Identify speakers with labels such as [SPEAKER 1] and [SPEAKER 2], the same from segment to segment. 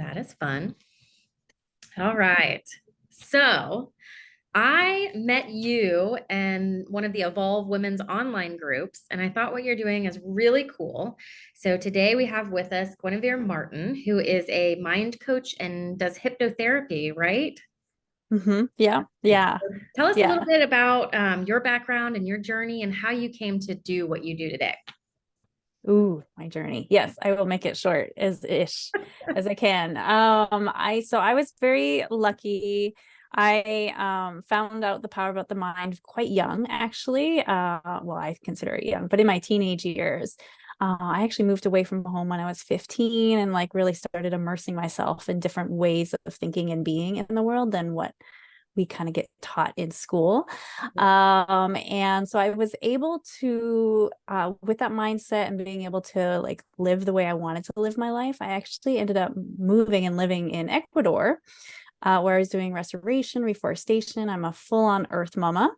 [SPEAKER 1] That is fun. All right. So I met you in one of the Evolve Women's online groups, and I thought what you're doing is really cool. So today we have with us Guinevere Martin, who is a mind coach and does hypnotherapy, right?
[SPEAKER 2] Yeah.
[SPEAKER 1] Right.
[SPEAKER 2] Yeah.
[SPEAKER 1] So tell us a little
[SPEAKER 2] Yeah.
[SPEAKER 1] bit about your background and your journey and how you came to do what you do today.
[SPEAKER 2] Ooh, my journey. Yes, I will make it short as ish as I can. I was very lucky. I found out the power about the mind quite young, actually. Well, I consider it young, but in my teenage years, I actually moved away from home when I was 15 and like really started immersing myself in different ways of thinking and being in the world than what we kind of get taught in school. And so I was able to, with that mindset and being able to like live the way I wanted to live my life, I actually ended up moving and living in Ecuador, where I was doing restoration, reforestation. I'm a full-on earth mama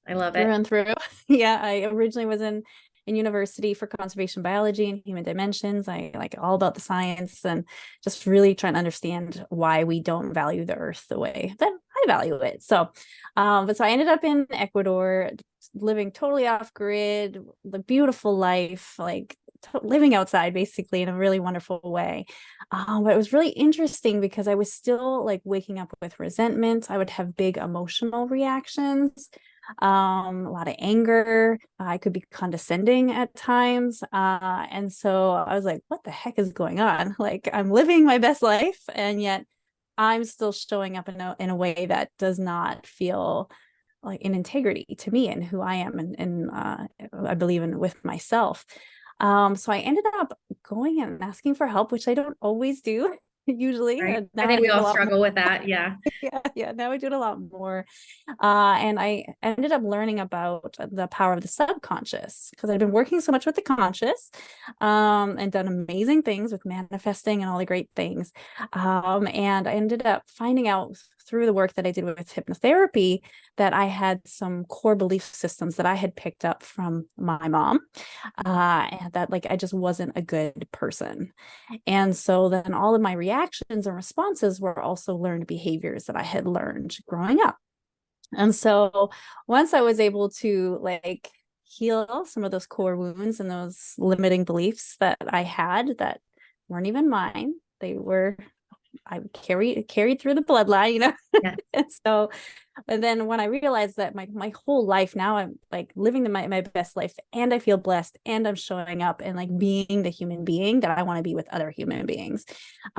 [SPEAKER 1] I love
[SPEAKER 2] through
[SPEAKER 1] it.
[SPEAKER 2] and through. Yeah, I originally was in university for conservation biology and human dimensions. I like all about the science and just really trying to understand why we don't value the earth the way that I value it. So I ended up in Ecuador, living totally off grid, the beautiful life, like living outside basically in a really wonderful way. But it was really interesting because I was still like waking up with resentment. I would have big emotional reactions, a lot of anger. I could be condescending at times. And so I was like, what the heck is going on? Like, I'm living my best life, and yet I'm still showing up in a way that does not feel like in integrity to me and who I am and I believe in with myself. So I ended up going and asking for help, which I don't always do usually.
[SPEAKER 1] Right. I
[SPEAKER 2] Now I
[SPEAKER 1] think we
[SPEAKER 2] do it a
[SPEAKER 1] all
[SPEAKER 2] lot more.
[SPEAKER 1] struggle with that. Yeah.
[SPEAKER 2] Yeah. Now I do it a lot more. And I ended up learning about the power of the subconscious because I've been working so much with the conscious, and done amazing things with manifesting and all the great things. And I ended up finding out through the work that I did with hypnotherapy that I had some core belief systems that I had picked up from my mom, and that like I just wasn't a good person. And so then all of my reactions and responses were also learned behaviors that I had learned growing up. And so once I was able to like heal some of those core wounds and those limiting beliefs that I had that weren't even mine, they were I carried through the bloodline,
[SPEAKER 1] Yeah.
[SPEAKER 2] And so, and then when I realized that my whole life now I'm like living my best life and I feel blessed and I'm showing up and like being the human being that I want to be with other human beings.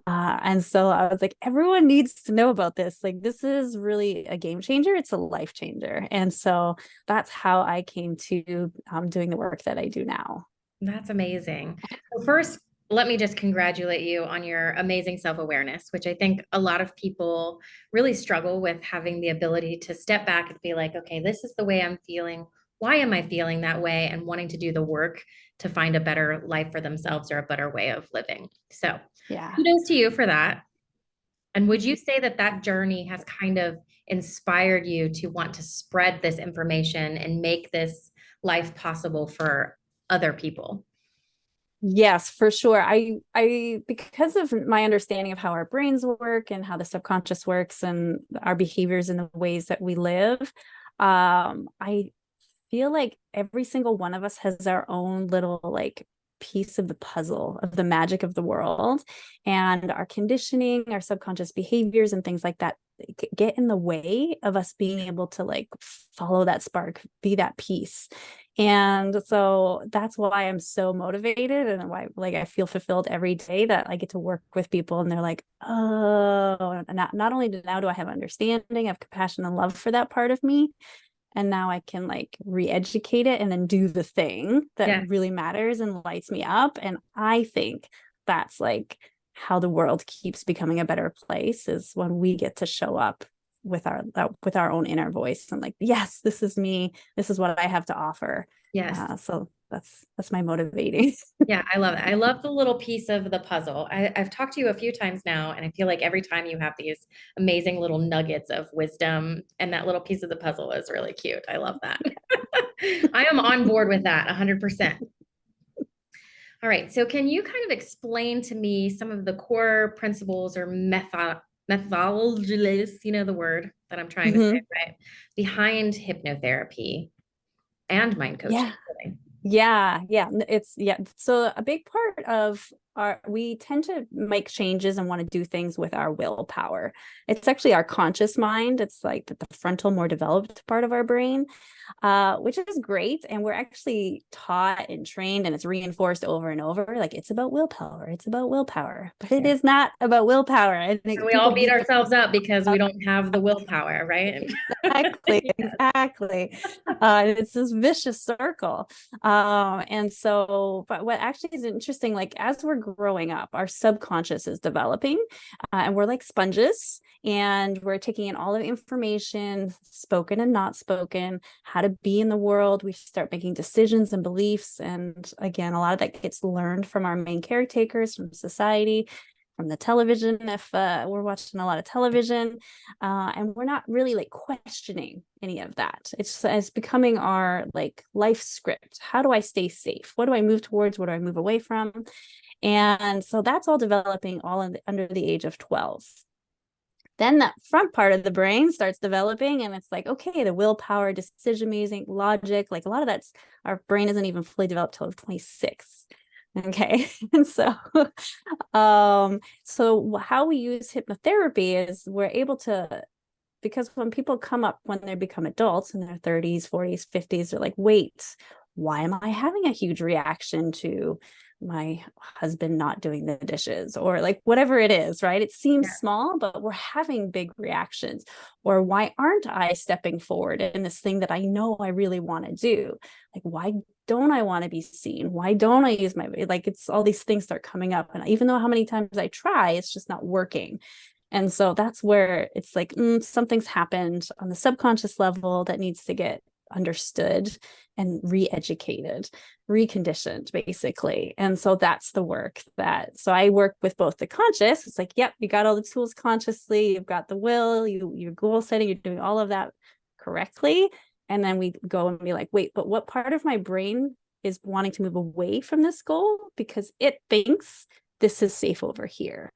[SPEAKER 2] And so I was like, everyone needs to know about this. Like, this is really a game changer. It's a life changer. And so that's how I came to doing the work that I do now.
[SPEAKER 1] That's amazing. So first, let me just congratulate you on your amazing self-awareness, which I think a lot of people really struggle with having the ability to step back and be like, okay, this is the way I'm feeling. Why am I feeling that way? And wanting to do the work to find a better life for themselves or a better way of living. So
[SPEAKER 2] Yeah.
[SPEAKER 1] kudos to you for that. And would you say that that journey has kind of inspired you to want to spread this information and make this life possible for other people?
[SPEAKER 2] Yes, for sure. I because of my understanding of how our brains work and how the subconscious works and our behaviors and the ways that we live, I feel like every single one of us has our own little like piece of the puzzle of the magic of the world, and our conditioning, our subconscious behaviors and things like that get in the way of us being able to like follow that spark, be that peace. And so that's why I'm so motivated and why like I feel fulfilled every day that I get to work with people and they're like, oh, not only now do I have understanding, I have compassion and love for that part of me, and now I can like re-educate it and then do the thing that
[SPEAKER 1] Yeah.
[SPEAKER 2] really matters and lights me up. And I think that's like how the world keeps becoming a better place, is when we get to show up with our own inner voice and like, yes, this is me, this is what I have to offer.
[SPEAKER 1] Yes.
[SPEAKER 2] So that's my motivating.
[SPEAKER 1] Yeah, I love it. I love the little piece of the puzzle. I've talked to you a few times now, and I feel like every time you have these amazing little nuggets of wisdom, and that little piece of the puzzle is really cute. I love that. I am on board with that 100%. All right. So can you kind of explain to me some of the core principles or methodologies, you know, the word that I'm trying to say,
[SPEAKER 2] Mhm.
[SPEAKER 1] right, behind hypnotherapy and mind coaching?
[SPEAKER 2] Yeah.
[SPEAKER 1] Really?
[SPEAKER 2] Yeah. It's, yeah. So a big part of we tend to make changes and want to do things with our willpower. It's actually our conscious mind. It's like the frontal, more developed part of our brain, which is great. And we're actually taught and trained, and it's reinforced over and over. Like, it's about willpower. It's about willpower, but it
[SPEAKER 1] Yeah.
[SPEAKER 2] is not about willpower. I
[SPEAKER 1] And
[SPEAKER 2] think
[SPEAKER 1] we
[SPEAKER 2] people
[SPEAKER 1] all beat
[SPEAKER 2] beat
[SPEAKER 1] ourselves up because we don't have the willpower, right?
[SPEAKER 2] exactly,
[SPEAKER 1] Yes.
[SPEAKER 2] exactly. It's this vicious circle. And so, but what actually is interesting, like as we're growing up, our subconscious is developing, and we're like sponges, and we're taking in all the information, spoken and not spoken, how to be in the world. We start making decisions and beliefs. And again, a lot of that gets learned from our main caretakers, from society, from the television, if we're watching a lot of television, and we're not really like questioning any of that. It's becoming our like life script. How do I stay safe? What do I move towards? What do I move away from? And so that's all developing all under the age of 12. Then that front part of the brain starts developing, and it's like, okay, the willpower, decision making, logic, like a lot of that's, our brain isn't even fully developed till 26. Okay. And so how we use hypnotherapy is we're able to, because when people come up, when they become adults in their 30s, 40s, 50s, they're like, wait, why am I having a huge reaction to my husband not doing the dishes, or like whatever it is, right? It seems
[SPEAKER 1] Yeah.
[SPEAKER 2] small, but we're having big reactions. Or why aren't I stepping forward in this thing that I know I really want to do? Like, why don't I want to be seen? Why don't I use my, like, it's all these things start coming up. And even though how many times I try, it's just not working. And so that's where it's like, something's happened on the subconscious level that needs to get understood and re-educated, reconditioned, basically. And so that's the work that, so I work with both the conscious. It's like, yep, you got all the tools consciously, you've got the will, you're goal setting, you're doing all of that correctly. And then we go and be like, wait, but what part of my brain is wanting to move away from this goal because it thinks this is safe over here?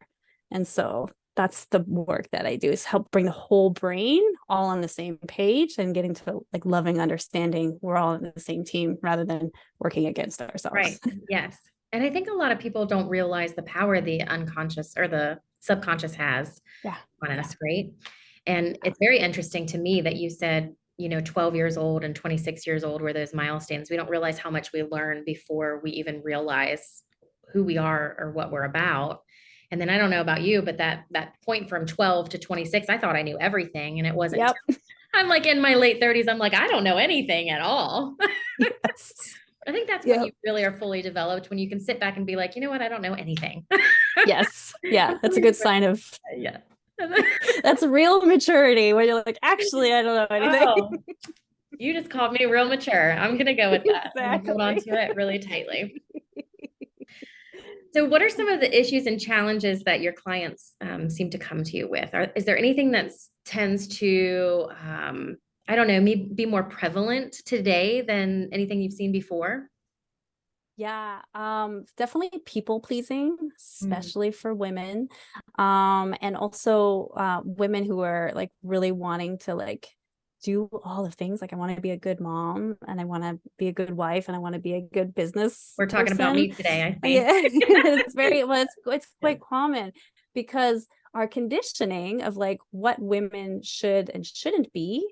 [SPEAKER 2] And so that's the work that I do, is help bring the whole brain all on the same page and getting to like loving understanding. We're all in the same team rather than working against
[SPEAKER 1] Right.
[SPEAKER 2] ourselves.
[SPEAKER 1] Yes. And I think a lot of people don't realize the power the unconscious or the subconscious has
[SPEAKER 2] Yeah.
[SPEAKER 1] on
[SPEAKER 2] Yeah.
[SPEAKER 1] us, right? And it's very interesting to me that you said, 12 years old and 26 years old were those milestones. We don't realize how much we learn before we even realize who we are or what we're about. And then I don't know about you, but that point from 12 to 26, I thought I knew everything. And it wasn't
[SPEAKER 2] Yep.
[SPEAKER 1] until I'm like in my late 30s, I'm like, I don't know anything at all.
[SPEAKER 2] Yes.
[SPEAKER 1] I think that's when you
[SPEAKER 2] Yep.
[SPEAKER 1] really are fully developed, when you can sit back and be like, you know what, I don't know anything.
[SPEAKER 2] Yes. Yeah. That's a good sign of,
[SPEAKER 1] Yeah.
[SPEAKER 2] that's real maturity, when you're like, actually, I don't know anything.
[SPEAKER 1] Oh, you just called me real mature. I'm gonna go with that. I'm gonna hold on
[SPEAKER 2] Exactly.
[SPEAKER 1] to it really tightly. So, what are some of the issues and challenges that your clients seem to come to you with? Is there anything that tends to, I don't know, maybe be more prevalent today than anything you've seen before?
[SPEAKER 2] Yeah, definitely people pleasing,
[SPEAKER 1] Mm.
[SPEAKER 2] especially for women. And also women who are like really wanting to like do all the things. Like, I want to be a good mom, and I want to be a good wife, and I want to be a good business
[SPEAKER 1] We're talking about
[SPEAKER 2] person.
[SPEAKER 1] me today, I
[SPEAKER 2] Yeah,
[SPEAKER 1] see.
[SPEAKER 2] it's very, well, it's
[SPEAKER 1] Yeah.
[SPEAKER 2] quite common, because our conditioning of like what women should and shouldn't be,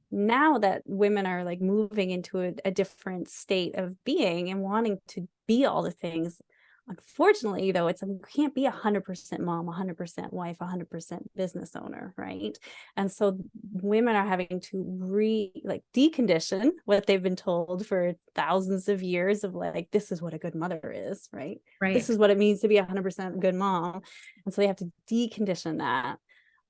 [SPEAKER 2] now that women are like moving into a different state of being and wanting to be all the things, unfortunately, though, it's, you can't be 100% mom, 100% wife, 100% business owner, right? And so women are having to like decondition what they've been told for thousands of years of like, this is what a good mother is, right? This
[SPEAKER 1] Right.
[SPEAKER 2] is what it means to be 100% good mom. And so they have to decondition that,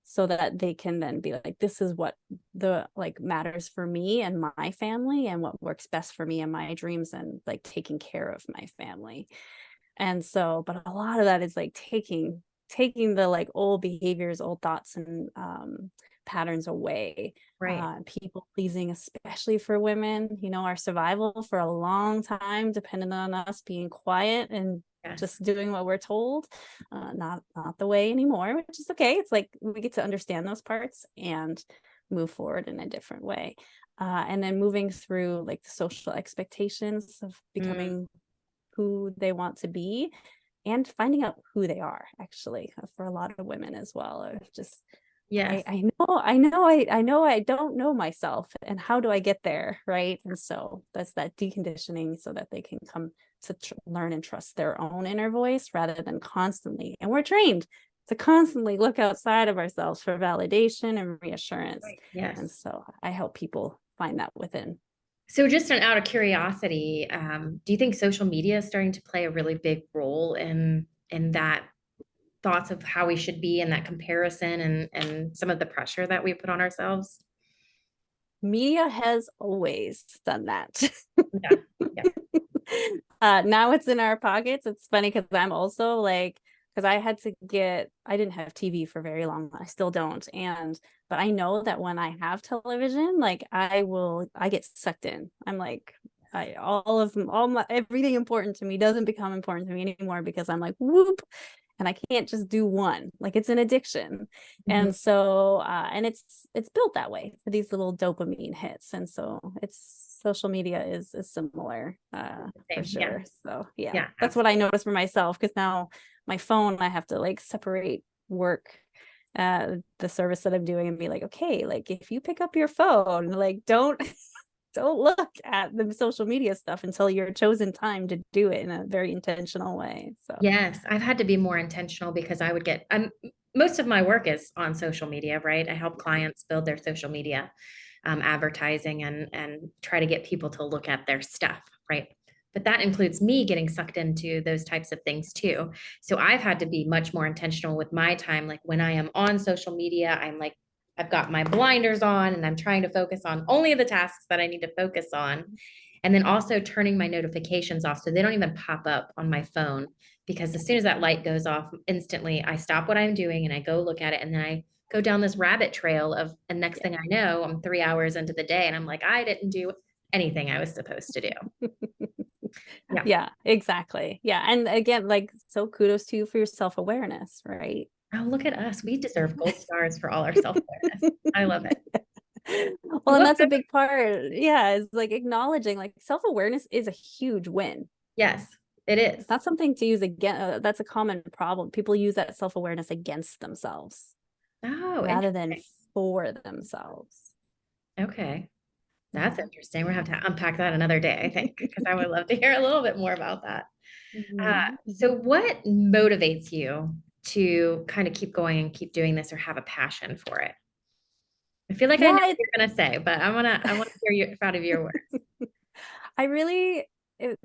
[SPEAKER 2] so that they can then be like, this is what the like matters for me and my family, and what works best for me and my dreams, and like taking care of my family. And so, but a lot of that is like taking the like old behaviors, old thoughts, and patterns away.
[SPEAKER 1] Right.
[SPEAKER 2] People pleasing, especially for women, our survival for a long time depended on us being quiet and
[SPEAKER 1] Yes.
[SPEAKER 2] just doing what we're told, not the way anymore, which is okay. It's like we get to understand those parts and move forward in a different way. And then moving through like the social expectations of becoming who they want to be and finding out who they are, actually, for a lot of women as well. Or just,
[SPEAKER 1] Yes.
[SPEAKER 2] I know I don't know myself, and how do I get there, right? And so that's that deconditioning, so that they can come to learn and trust their own inner voice, rather than constantly, and we're trained to constantly look outside of ourselves for validation and reassurance.
[SPEAKER 1] Right. Yes.
[SPEAKER 2] And so I help people find that within.
[SPEAKER 1] So just out of curiosity, do you think social media is starting to play a really big role in that thoughts of how we should be, and that comparison and some of the pressure that we put on ourselves?
[SPEAKER 2] Media has always done that.
[SPEAKER 1] Yeah. Yeah.
[SPEAKER 2] Now it's in our pockets. It's funny because I'm also like, because I didn't have TV for very long. I still don't. But I know that when I have television, like I get sucked in. I'm like, everything important to me doesn't become important to me anymore, because I'm like, whoop. And I can't just do one. Like, it's an addiction. And so and it's built that way, for these little dopamine hits. And so social media is similar, for sure.
[SPEAKER 1] Yeah.
[SPEAKER 2] So
[SPEAKER 1] Yeah,
[SPEAKER 2] that's what I noticed for myself, because now my phone, I have to like separate work, the service that I'm doing, and be like, okay, like if you pick up your phone, like don't look at the social media stuff until your chosen time to do it in a very intentional way. So
[SPEAKER 1] yes, I've had to be more intentional, because I would get, most of my work is on social media, right? I help clients build their social media, advertising, and try to get people to look at their stuff, right? But that includes me getting sucked into those types of things too. So I've had to be much more intentional with my time. Like when I am on social media, I'm like, I've got my blinders on and I'm trying to focus on only the tasks that I need to focus on. And then also turning my notifications off so they don't even pop up on my phone, because as soon as that light goes off, instantly I stop what I'm doing and I go look at it, and then I go down this rabbit trail of, and next thing I know, I'm 3 hours into the day and I'm like, I didn't do anything I was supposed to do. Yeah.
[SPEAKER 2] yeah, exactly. Yeah. And again, like, so kudos to you for your self-awareness, right?
[SPEAKER 1] Oh, look at us. We deserve gold stars for all our self-awareness. I love it.
[SPEAKER 2] Well, and that's a big part. Yeah, is like acknowledging, like, self-awareness is a huge win.
[SPEAKER 1] Yes, it is.
[SPEAKER 2] It's not something to use again. That's a common problem. People use that self-awareness against themselves,
[SPEAKER 1] Oh,
[SPEAKER 2] rather than for themselves.
[SPEAKER 1] okay. That's interesting. We're going to have to unpack that another day, I think, because I would love to hear a little bit more about that. So what motivates you to kind of keep going and keep doing this, or have a passion for it? I feel like I know what you're going to say, but I want to hear you out of your words.
[SPEAKER 2] I really, it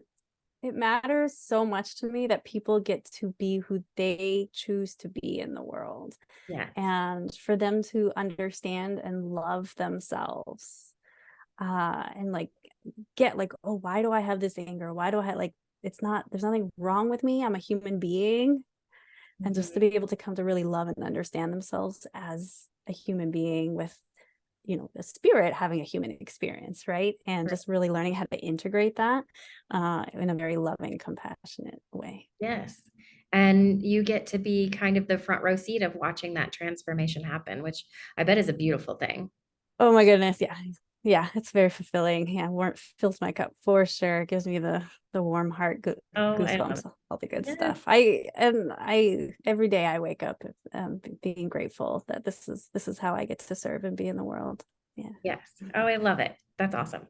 [SPEAKER 2] matters so much to me that people get to be who they choose to be in the world.
[SPEAKER 1] Yeah.
[SPEAKER 2] And for them to understand and love themselves, and like get like, oh, why do I have this anger? Why do I like, there's nothing wrong with me. I'm a human being. And just to be able to come to really love and understand themselves as a human being with, a spirit having a human experience, right? And just really learning how to integrate that in a very loving, compassionate way.
[SPEAKER 1] Yes. And you get to be kind of the front row seat of watching that transformation happen, which I bet is a beautiful thing.
[SPEAKER 2] Oh my goodness. Yeah. Yeah. It's very fulfilling. Yeah. Fills my cup for sure. It gives me the warm heart, goosebumps, all the good stuff. Every day I wake up being grateful that this is how I get to serve and be in the world. Yeah.
[SPEAKER 1] Yes. Oh, I love it. That's awesome.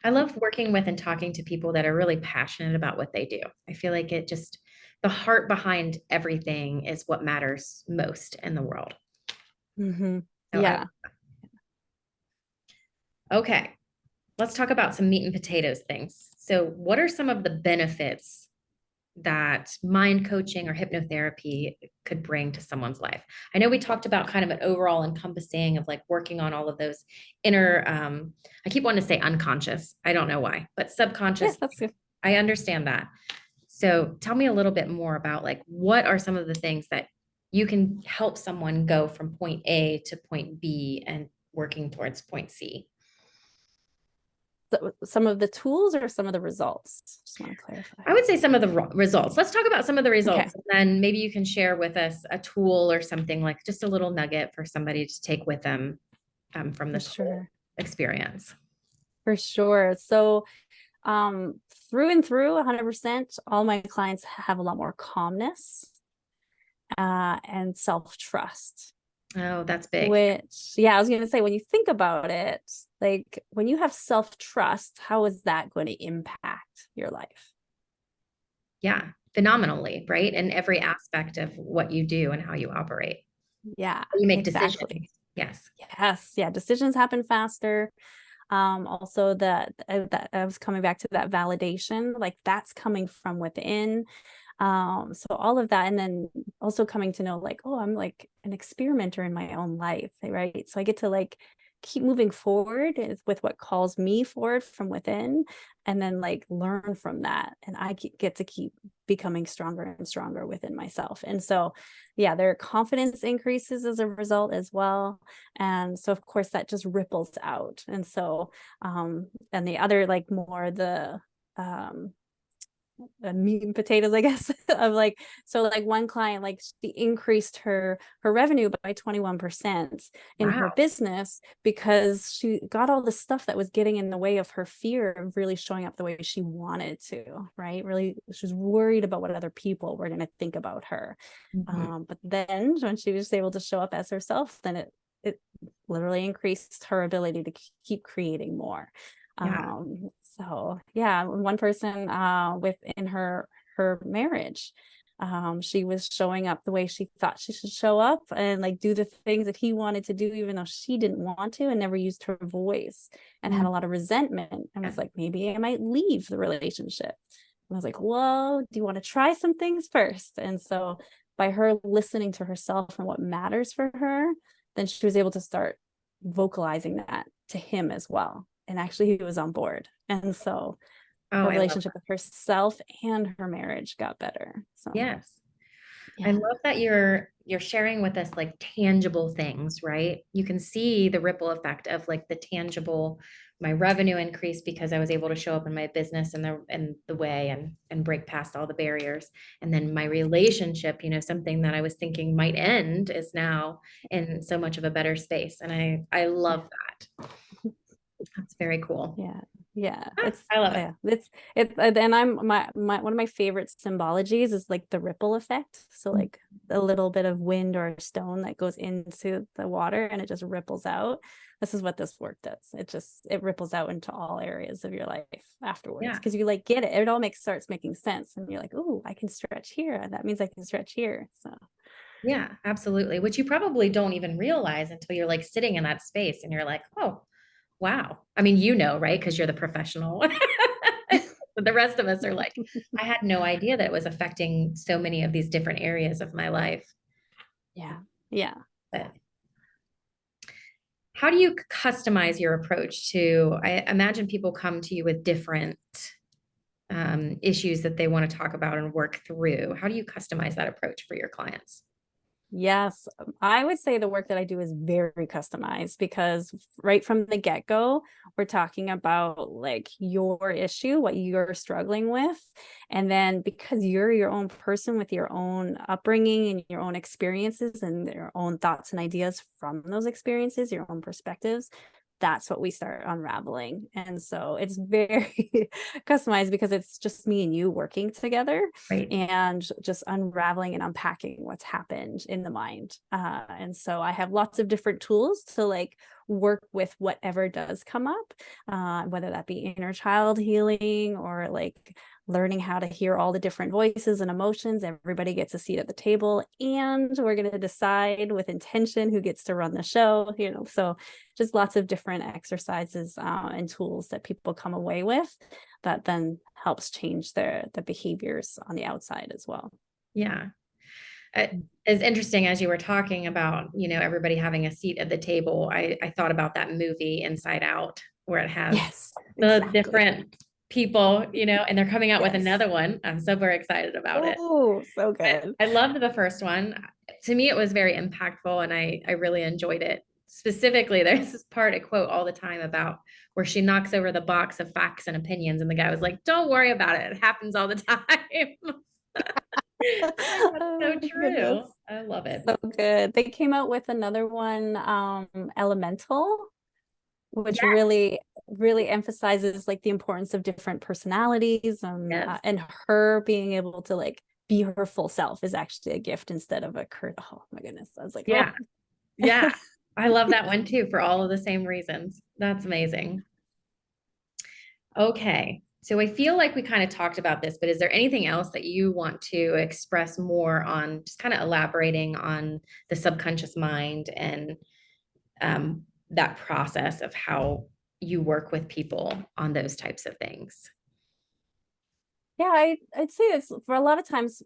[SPEAKER 1] I love working with and talking to people that are really passionate about what they do. I feel like the heart behind everything is what matters most in the world.
[SPEAKER 2] So
[SPEAKER 1] yeah. Okay. Let's talk about some meat and potatoes things. So what are some of the benefits that mind coaching or hypnotherapy could bring to someone's life? I know we talked about kind of an overall encompassing of like working on all of those inner, I keep wanting to say unconscious. I don't know why, but subconscious.
[SPEAKER 2] Yes, that's good.
[SPEAKER 1] I understand that. So tell me a little bit more about like, what are some of the things that you can help someone go from point A to point B and working towards point C.
[SPEAKER 2] So some of the tools or some of the results? Just want to clarify.
[SPEAKER 1] I would say some of the results. Let's talk about some of the
[SPEAKER 2] Okay.
[SPEAKER 1] results. And then maybe you can share with us a tool or something, like just a little nugget for somebody to take with them from
[SPEAKER 2] For
[SPEAKER 1] this whole
[SPEAKER 2] sure.
[SPEAKER 1] experience.
[SPEAKER 2] For sure. So through and through 100%, all my clients have a lot more calmness and self-trust.
[SPEAKER 1] Oh, that's big.
[SPEAKER 2] Which, yeah, I was going to say, when you think about it, like when you have self-trust, how is that going to impact your life?
[SPEAKER 1] Yeah, phenomenally, right? In every aspect of what you do and how you operate.
[SPEAKER 2] Yeah,
[SPEAKER 1] You make
[SPEAKER 2] exactly.
[SPEAKER 1] decisions. Yes.
[SPEAKER 2] Yes. Yeah. Decisions happen faster. Also that I was coming back to that validation, like that's coming from within. So all of that, and then also coming to know like, oh, I'm like an experimenter in my own life, right? So I get to like keep moving forward with what calls me forward from within, and then like learn from that, and I get to keep becoming stronger and stronger within myself. And so yeah, their confidence increases as a result as well. And so of course that just ripples out. And so and the other like more the meat and potatoes, I guess, of like, so like one client, like she increased her revenue by 21% in her
[SPEAKER 1] Wow.
[SPEAKER 2] business because she got all the stuff that was getting in the way of her fear of really showing up the way she wanted to, right? Really, she was worried about what other people were going to think about her.
[SPEAKER 1] Mhm.
[SPEAKER 2] But then when she was able to show up as herself, then it literally increased her ability to keep creating more.
[SPEAKER 1] Yeah.
[SPEAKER 2] So yeah, one person within her marriage, she was showing up the way she thought she should show up and like do the things that he wanted to do, even though she didn't want to, and never used her voice, and had
[SPEAKER 1] Mm.
[SPEAKER 2] a lot of resentment, and
[SPEAKER 1] Yeah.
[SPEAKER 2] was like, maybe I might leave the relationship. And I was like, well, do you want to try some things first? And so by her listening to herself and what matters for her, then she was able to start vocalizing that to him as well. And actually, he was on board. And so
[SPEAKER 1] Oh,
[SPEAKER 2] her
[SPEAKER 1] I love
[SPEAKER 2] relationship
[SPEAKER 1] that.
[SPEAKER 2] with herself and her marriage got better. So,
[SPEAKER 1] Yes. I
[SPEAKER 2] yeah.
[SPEAKER 1] love that you're sharing with us like tangible things, right? You can see the ripple effect of like the tangible, my revenue increased because I was able to show up in my business in the way and break past all the barriers. And then my relationship, something that I was thinking might end is now in so much of a better space. And I
[SPEAKER 2] Yeah.
[SPEAKER 1] love that. That's very cool.
[SPEAKER 2] Yeah. Yeah.
[SPEAKER 1] Ah,
[SPEAKER 2] It's
[SPEAKER 1] I love it.
[SPEAKER 2] yeah. It's and I'm my one of my favorite symbologies is like the ripple effect. So like a little bit of wind or a stone that goes into the water and it just ripples out. This is what this work does. It ripples out into all areas of your life afterwards
[SPEAKER 1] Yeah.
[SPEAKER 2] because you like get it. It all starts making sense, and you're like, oh, I can stretch here, and that means I can stretch here. So
[SPEAKER 1] Yeah, absolutely. Which you probably don't even realize until you're like sitting in that space and you're like, oh, wow. I mean, right? Because you're the professional. But the rest of us are like, I had no idea that it was affecting so many of these different areas of my life.
[SPEAKER 2] yeah, yeah.
[SPEAKER 1] But how do you customize your approach to, I imagine people come to you with different issues that they want to talk about and work through. How do you customize that approach for your clients?
[SPEAKER 2] Yes, I would say the work that I do is very customized because right from the get-go, we're talking about like your issue, what you're struggling with. And then because you're your own person with your own upbringing and your own experiences and your own thoughts and ideas from those experiences, your own perspectives, that's what we start unraveling. And so it's very customized because it's just me and you working together
[SPEAKER 1] Right.
[SPEAKER 2] and just unraveling and unpacking what's happened in the mind. And so I have lots of different tools to like work with whatever does come up, whether that be inner child healing or like learning how to hear all the different voices and emotions. Everybody gets a seat at the table, and we're going to decide with intention who gets to run the show, so just lots of different exercises and tools that people come away with that then helps change the behaviors on the outside as well.
[SPEAKER 1] Yeah. As interesting as you were talking about, everybody having a seat at the table, I thought about that movie Inside Out, where it has
[SPEAKER 2] Yes,
[SPEAKER 1] the
[SPEAKER 2] exactly.
[SPEAKER 1] different people, you know, and they're coming out with
[SPEAKER 2] Yes.
[SPEAKER 1] another one. I'm super excited about it.
[SPEAKER 2] Oh, so good.
[SPEAKER 1] I loved the first one. To me, it was very impactful and I really enjoyed it. Specifically, there's this part I quote all the time about where she knocks over the box of facts and opinions, and the guy was like, "Don't worry about it. It happens all the time." I think that's
[SPEAKER 2] Oh
[SPEAKER 1] so
[SPEAKER 2] my
[SPEAKER 1] true.
[SPEAKER 2] goodness.
[SPEAKER 1] I love it.
[SPEAKER 2] So good. They came out with another one, Elemental, which
[SPEAKER 1] Yes,
[SPEAKER 2] really emphasizes like the importance of different personalities,
[SPEAKER 1] yes,
[SPEAKER 2] and her being able to like be her full self is actually a gift instead of a curse. Oh my goodness. I was like, oh.
[SPEAKER 1] yeah, yeah. I love that one too for all of the same reasons. That's amazing. Okay. So I feel like we kind of talked about this, but is there anything else that you want to express more on, just kind of elaborating on the subconscious mind and that process of how you work with people on those types of things?
[SPEAKER 2] Yeah, I'd say it's for a lot of times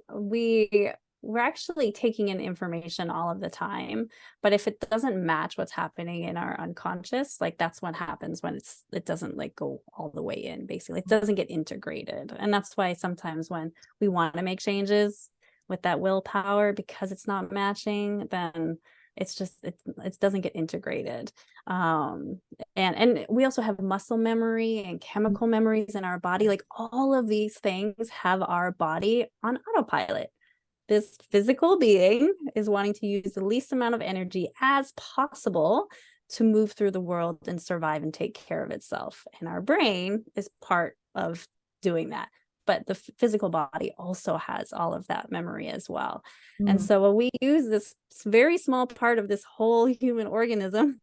[SPEAKER 2] we're actually taking in information all of the time, but if it doesn't match what's happening in our unconscious, like that's what happens when it doesn't like go all the way in, basically. It doesn't get integrated. And that's why sometimes when we want to make changes with that willpower, because it's not matching, then it's just it doesn't get integrated. um and we also have muscle memory and chemical memories in our body. Like all of these things have our body on autopilot. This physical being is wanting to use the least amount of energy as possible to move through the world and survive and take care of itself, and our brain is part of doing that. But the physical body also has all of that memory as well. And
[SPEAKER 1] Mm.
[SPEAKER 2] so when we use this very small part of this whole human organism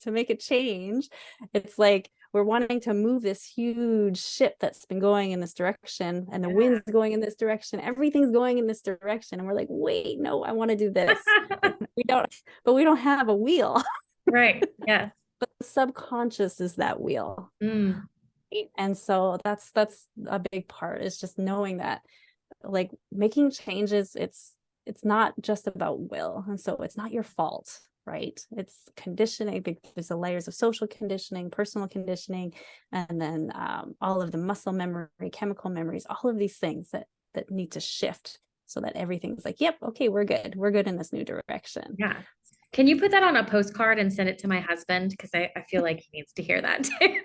[SPEAKER 2] to make a change, it's like we're wanting to move this huge ship that's been going in this direction, and the wind's going in this direction, everything's going in this direction, and we're like, wait, no, I want to do this. But we don't have a wheel.
[SPEAKER 1] Right. Yes.
[SPEAKER 2] But the subconscious is that wheel.
[SPEAKER 1] Mm.
[SPEAKER 2] And so that's a big part, is just knowing that like making changes, it's not just about will, and so it's not your fault, right? It's conditioning. There's the layers of social conditioning, personal conditioning, and then all of the muscle memory, chemical memories, all of these things that need to shift so that everything's like, yep, okay, we're good in this new direction.
[SPEAKER 1] Yeah. Can you put that on a postcard and send it to my husband? Because I feel like he needs to hear that too.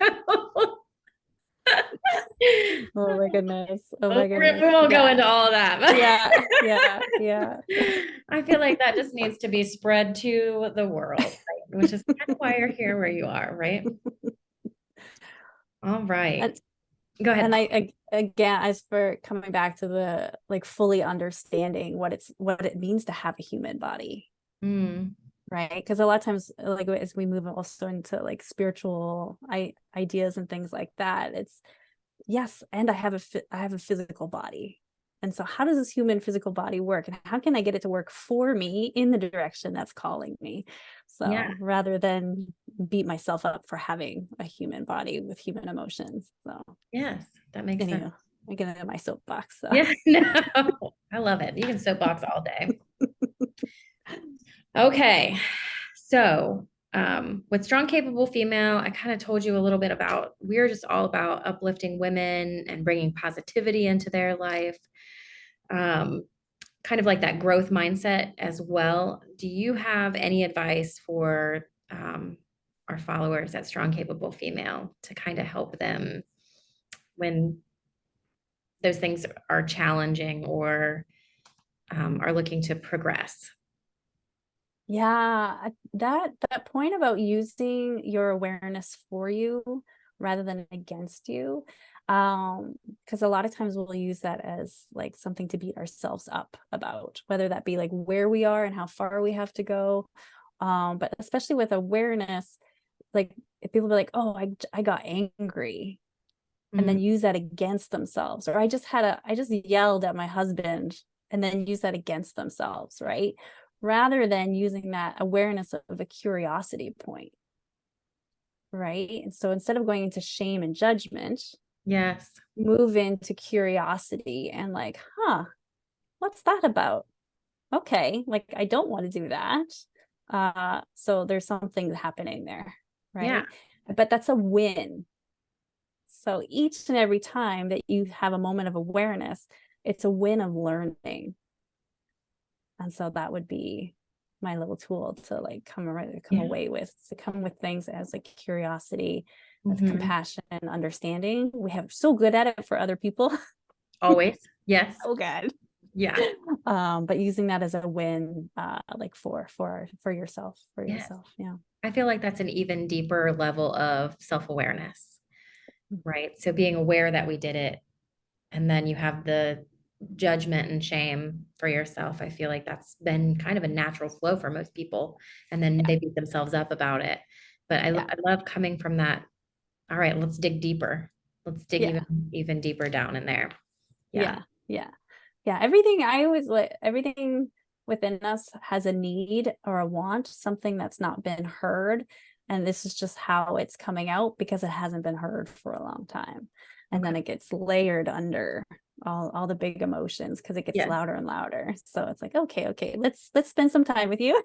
[SPEAKER 2] Oh my goodness. Oh
[SPEAKER 1] We
[SPEAKER 2] my goodness.
[SPEAKER 1] won't go
[SPEAKER 2] Yeah.
[SPEAKER 1] into all of that, but
[SPEAKER 2] Yeah. Yeah. Yeah.
[SPEAKER 1] I feel like that just needs to be spread to the world, right? Which is kind of why you're here where you are, right? All right.
[SPEAKER 2] And
[SPEAKER 1] Go
[SPEAKER 2] and
[SPEAKER 1] ahead.
[SPEAKER 2] again, as for coming back to the like fully understanding what it means to have a human body,
[SPEAKER 1] Mm,
[SPEAKER 2] right? Because a lot of times, like as we move also into like spiritual ideas and things like that, it's yes, and I have a physical body. And so how does this human physical body work, and how can I get it to work for me in the direction that's calling me?
[SPEAKER 1] yeah.
[SPEAKER 2] So rather than beat myself up for having a human body with human emotions. So
[SPEAKER 1] Yes, that makes sense.
[SPEAKER 2] anywho, I get into my soapbox. So.
[SPEAKER 1] Yeah, no, I love it. You can soapbox all day. Okay. So, with Strong Capable Female, I kind of told you a little bit about, we're just all about uplifting women and bringing positivity into their life. Um, Kind of like that growth mindset as well. Do you have any advice for our followers at Strong Capable Female to kind of help them when those things are challenging or are looking to progress?
[SPEAKER 2] Yeah, that point about using your awareness for you rather than against you, because a lot of times we'll use that as like something to beat ourselves up about, whether that be like where we are and how far we have to go. But especially with awareness, like if people be like, oh, I got angry, and
[SPEAKER 1] Mm,
[SPEAKER 2] then use that against themselves, or I just yelled at my husband, and then use that against themselves, right? Rather than using that awareness of a curiosity point, right? And so instead of going into shame and judgment,
[SPEAKER 1] yes.
[SPEAKER 2] move into curiosity and like, what's that about? Okay, like I don't want to do that. So there's something happening there,
[SPEAKER 1] Yeah.
[SPEAKER 2] right? But that's a win. So each and every time that you have a moment of awareness, it's a win of learning. And so that would be my little tool to like come away with, to come with things as like curiosity, with compassion and understanding. We have so good at it for other people.
[SPEAKER 1] Always. Yes.
[SPEAKER 2] Oh God.
[SPEAKER 1] Yeah.
[SPEAKER 2] But using that as a win, like for yourself,
[SPEAKER 1] Yes.
[SPEAKER 2] Yeah.
[SPEAKER 1] I feel like that's an even deeper level of self-awareness, right? So being aware that we did it, and then you have the judgment and shame for yourself. I feel like that's been kind of a natural flow for most people. And then
[SPEAKER 2] Yeah.
[SPEAKER 1] they beat themselves up about it. But I love coming from that. All right, let's dig deeper. Let's dig
[SPEAKER 2] Yeah.
[SPEAKER 1] even deeper down in there. Yeah.
[SPEAKER 2] Yeah. Yeah. Yeah. Everything I always like, everything within us has a need or a want, something that's not been heard. And this is just how it's coming out because it hasn't been heard for a long time. And
[SPEAKER 1] Okay.
[SPEAKER 2] then it gets layered under all the big emotions because it gets
[SPEAKER 1] Yeah.
[SPEAKER 2] louder and louder. So it's like, okay, let's spend some time with you.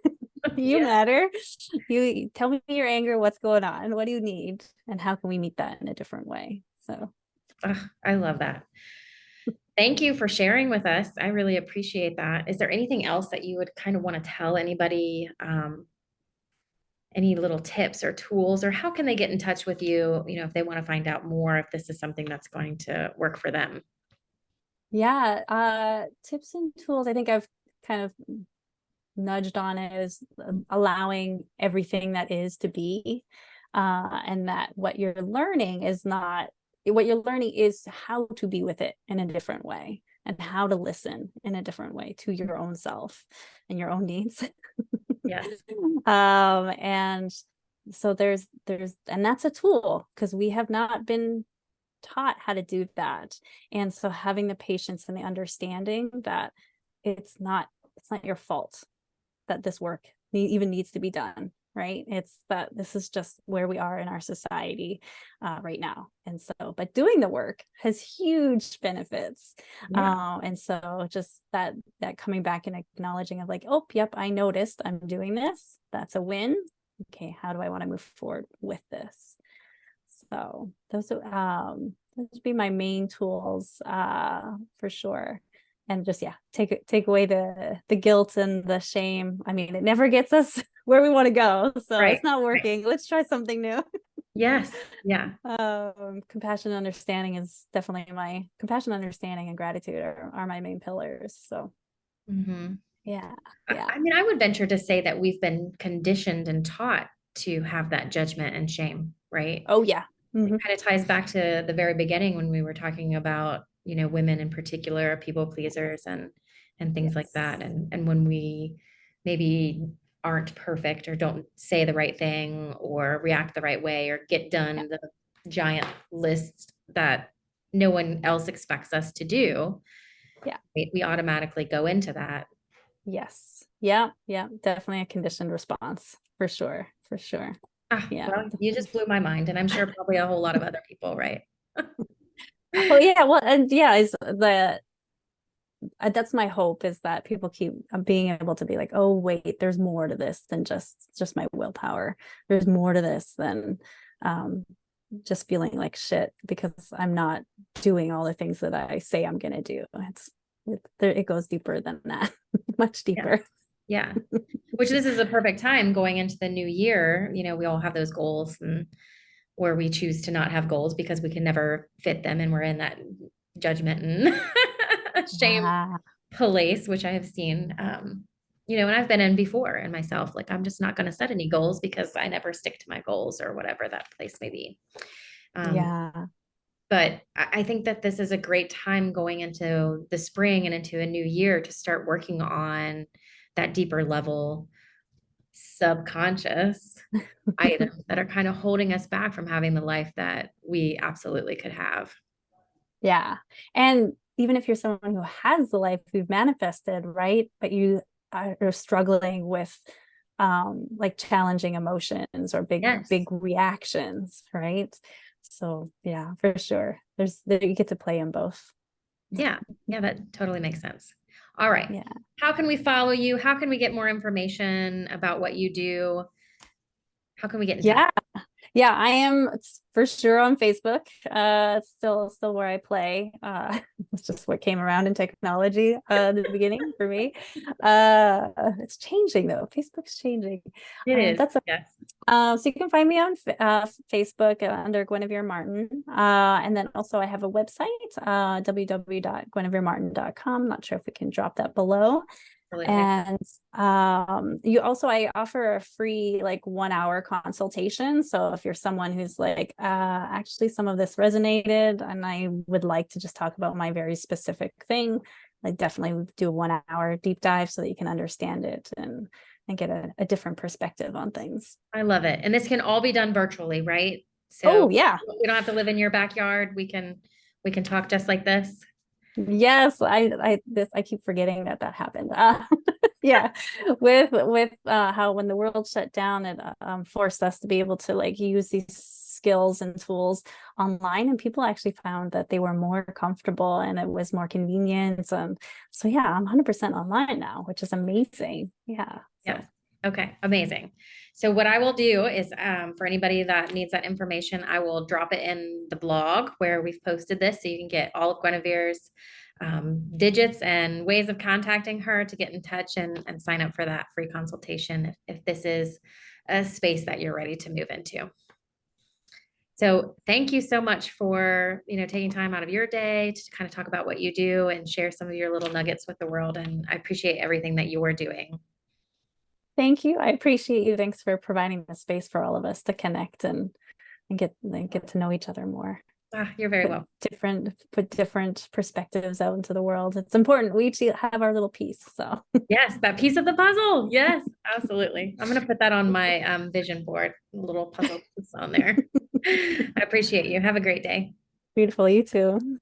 [SPEAKER 2] You
[SPEAKER 1] Yeah.
[SPEAKER 2] matter. You tell me your anger, what's going on, what do you need, and how can we meet that in a different way? So
[SPEAKER 1] Ugh, I love that. Thank you for sharing with us. I really appreciate that. Is there anything else that you would kind of want to tell anybody? Any little tips or tools, or how can they get in touch with you, if they want to find out more, if this is something that's going to work for them?
[SPEAKER 2] yeah, tips and tools. I think I've kind of nudged on it is allowing everything that is to be, and that what you're learning is not what you're learning is how to be with it in a different way and how to listen in a different way to your own self and your own needs.
[SPEAKER 1] Yes.
[SPEAKER 2] And so and that's a tool because we have not been taught how to do that. And so having the patience and the understanding that it's not your fault that this work even needs to be done, right? It's that this is just where we are in our society right now. And so, but doing the work has huge benefits.
[SPEAKER 1] Yeah.
[SPEAKER 2] And so just that coming back and acknowledging of like, oh, yep, I noticed I'm doing this. That's a win. Okay, how do I want to move forward with this? So those would be my main tools for sure. And just take away the guilt and the shame. I mean, it never gets us where we want to go. So
[SPEAKER 1] Right.
[SPEAKER 2] it's not
[SPEAKER 1] Right.
[SPEAKER 2] working. Let's try something new.
[SPEAKER 1] Yes. Yeah.
[SPEAKER 2] Compassion and understanding is definitely my compassion, understanding, and gratitude are my main pillars. So
[SPEAKER 1] Hmm.
[SPEAKER 2] yeah.
[SPEAKER 1] I
[SPEAKER 2] Yeah.
[SPEAKER 1] I mean, I would venture to say that we've been conditioned and taught to have that judgment and shame, right?
[SPEAKER 2] Oh yeah.
[SPEAKER 1] It
[SPEAKER 2] Hmm.
[SPEAKER 1] kind of ties back to the very beginning when we were talking about, women in particular, people pleasers and things like
[SPEAKER 2] Yes.
[SPEAKER 1] that. And when we maybe aren't perfect or don't say the right thing or react the right way or get
[SPEAKER 2] Yeah.
[SPEAKER 1] done the giant list that no one else expects us to do,
[SPEAKER 2] Yeah.
[SPEAKER 1] we automatically go into that.
[SPEAKER 2] Yes. Yeah. Yeah. Definitely a conditioned response for sure. For sure.
[SPEAKER 1] Ah,
[SPEAKER 2] Yeah.
[SPEAKER 1] well, you just blew my mind, and I'm sure probably a whole lot of other people, right?
[SPEAKER 2] Oh yeah. Well, and yeah, is the that's my hope is that people keep being able to be like, oh wait, there's more to this than just my willpower. There's more to this than um just feeling like shit because I'm not doing all the things that I say I'm gonna do. It goes deeper than that, much
[SPEAKER 1] Yeah.
[SPEAKER 2] deeper.
[SPEAKER 1] Yeah. Which this is a perfect time going into the new year. We all have those goals and or we choose to not have goals because we can never fit them and we're in that judgment and shame
[SPEAKER 2] Yeah.
[SPEAKER 1] place, which I have seen. And I've been in before and myself, like I'm just not going to set any goals because I never stick to my goals or whatever that place may be. Um,
[SPEAKER 2] Yeah.
[SPEAKER 1] but I think that this is a great time going into the spring and into a new year to start working on that deeper level subconscious items that are kind of holding us back from having the life that we absolutely could have.
[SPEAKER 2] Yeah. And even if you're someone who has the life you've manifested, right? But you are struggling with like challenging emotions or
[SPEAKER 1] Yes.
[SPEAKER 2] big reactions, right? So yeah, for sure. You get to play in both.
[SPEAKER 1] Yeah. Yeah, that totally makes sense. All right.
[SPEAKER 2] Yeah.
[SPEAKER 1] How can we follow you? How can we get more information about what you do? How can we get in touch?
[SPEAKER 2] Yeah. Yeah, I am for sure on Facebook. It's still where I play. It's just what came around in technology in the beginning for me. It's changing though. Facebook's changing.
[SPEAKER 1] It is.
[SPEAKER 2] That's a
[SPEAKER 1] Yes.
[SPEAKER 2] So you can find me on Facebook under Guinevere Martin. And then also I have a website, www.guineveremartin.com. Not sure if we can drop that below.
[SPEAKER 1] Absolutely.
[SPEAKER 2] And I offer a free like 1 hour consultation. So if you're someone who's like, actually some of this resonated and I would like to just talk about my very specific thing, I definitely do a 1 hour deep dive so that you can understand it and get a different perspective on things.
[SPEAKER 1] I love it. And this can all be done virtually, right? So
[SPEAKER 2] Oh yeah.
[SPEAKER 1] we don't have to live in your backyard. We can talk just like this.
[SPEAKER 2] Yes, I keep forgetting that happened. Yeah, with how when the world shut down, it forced us to be able to like use these skills and tools online, and people actually found that they were more comfortable and it was more convenient. And so yeah, I'm 100% online now, which is amazing. Yeah. So.
[SPEAKER 1] Yes. Okay. Amazing. So what I will do is, for anybody that needs that information, I will drop it in the blog where we've posted this, so you can get all of Guinevere's digits and ways of contacting her to get in touch and sign up for that free consultation if this is a space that you're ready to move into. So thank you so much for, taking time out of your day to kind of talk about what you do and share some of your little nuggets with the world. And I appreciate everything that you are doing.
[SPEAKER 2] Thank you. I appreciate you. Thanks for providing the space for all of us to connect and get to know each other more.
[SPEAKER 1] You're very welcome.
[SPEAKER 2] Put different perspectives out into the world. It's important. We each have our little piece. So
[SPEAKER 1] yes, that piece of the puzzle. Yes, absolutely. I'm going to put that on my vision board, a little puzzle piece on there. I appreciate you. Have a great day.
[SPEAKER 2] Beautiful. You too.